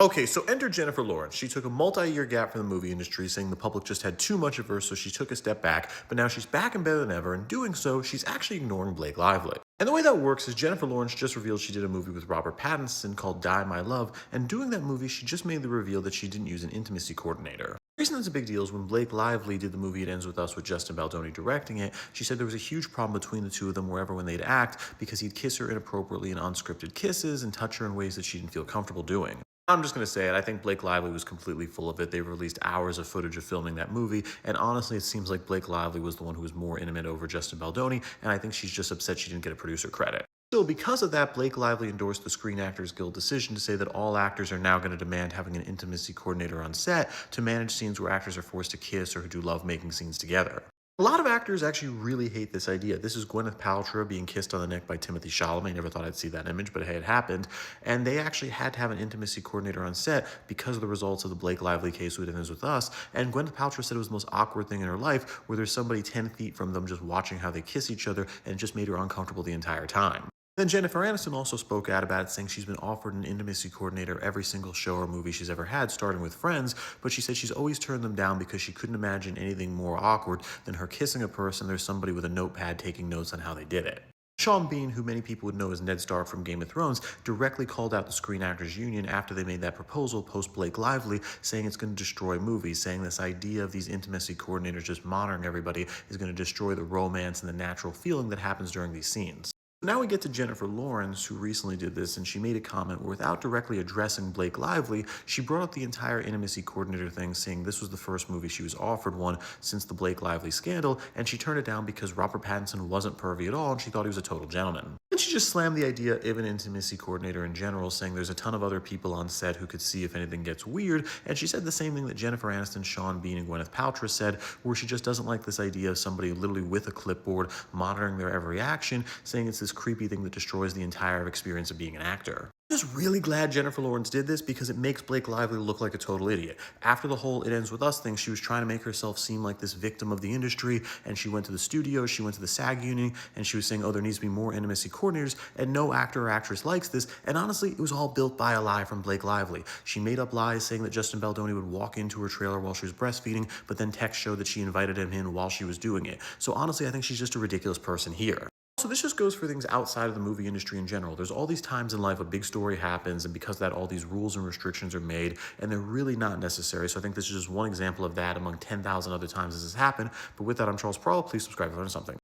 Okay, so enter Jennifer Lawrence. She took a multi-year gap from the movie industry, saying the public just had too much of her, so she took a step back, but now she's back and better than ever, and doing so, she's actually ignoring Blake Lively. And the way that works is Jennifer Lawrence just revealed she did a movie with Robert Pattinson called Die My Love, and doing that movie, she just made the reveal that she didn't use an intimacy coordinator. The reason it's a big deal is when Blake Lively did the movie It Ends With Us with Justin Baldoni directing it, she said there was a huge problem between the two of them wherever when they'd act because he'd kiss her inappropriately in unscripted kisses and touch her in ways that she didn't feel comfortable doing. I'm just going to say it. I think Blake Lively was completely full of it. They released hours of footage of filming that movie, and honestly, it seems like Blake Lively was the one who was more intimate over Justin Baldoni, and I think she's just upset she didn't get a producer credit. Still, because of that, Blake Lively endorsed the Screen Actors Guild decision to say that all actors are now going to demand having an intimacy coordinator on set to manage scenes where actors are forced to kiss or who do love-making scenes together. A lot of actors actually really hate this idea. This is Gwyneth Paltrow being kissed on the neck by Timothy Chalamet. Never thought I'd see that image, but hey, it happened. And they actually had to have an intimacy coordinator on set because of the results of the Blake Lively case who did this with us. And Gwyneth Paltrow said it was the most awkward thing in her life where there's somebody 10 feet from them just watching how they kiss each other, and it just made her uncomfortable the entire time. Then Jennifer Aniston also spoke out about it, saying she's been offered an intimacy coordinator every single show or movie she's ever had, starting with Friends, but she said she's always turned them down because she couldn't imagine anything more awkward than her kissing a person there's somebody with a notepad taking notes on how they did it. Sean Bean, who many people would know as Ned Stark from Game of Thrones, directly called out the Screen Actors Union after they made that proposal post Blake Lively, saying it's going to destroy movies, saying this idea of these intimacy coordinators just monitoring everybody is going to destroy the romance and the natural feeling that happens during these scenes. Now we get to Jennifer Lawrence, who recently did this, and she made a comment where, without directly addressing Blake Lively, she brought up the entire intimacy coordinator thing, saying this was the first movie she was offered one since the Blake Lively scandal, and she turned it down because Robert Pattinson wasn't pervy at all, and she thought he was a total gentleman. And she just slammed the idea of an intimacy coordinator in general, saying there's a ton of other people on set who could see if anything gets weird, and she said the same thing that Jennifer Aniston, Sean Bean, and Gwyneth Paltrow said, where she just doesn't like this idea of somebody literally with a clipboard monitoring their every action, saying it's this creepy thing that destroys the entire experience of being an actor. I'm just really glad Jennifer Lawrence did this because it makes Blake Lively look like a total idiot. After the whole It Ends With Us thing, she was trying to make herself seem like this victim of the industry, and she went to the studio, she went to the SAG union, and she was saying, oh, there needs to be more intimacy coordinators, and no actor or actress likes this, and honestly, it was all built by a lie from Blake Lively. She made up lies saying that Justin Baldoni would walk into her trailer while she was breastfeeding, but then text showed that she invited him in while she was doing it. So honestly, I think she's just a ridiculous person here. So this just goes for things outside of the movie industry in general. There's all these times in life a big story happens, and because of that, all these rules and restrictions are made, and they're really not necessary. So I think this is just one example of that among 10,000 other times this has happened. But with that, I'm Charles Parle. Please subscribe if you learned something.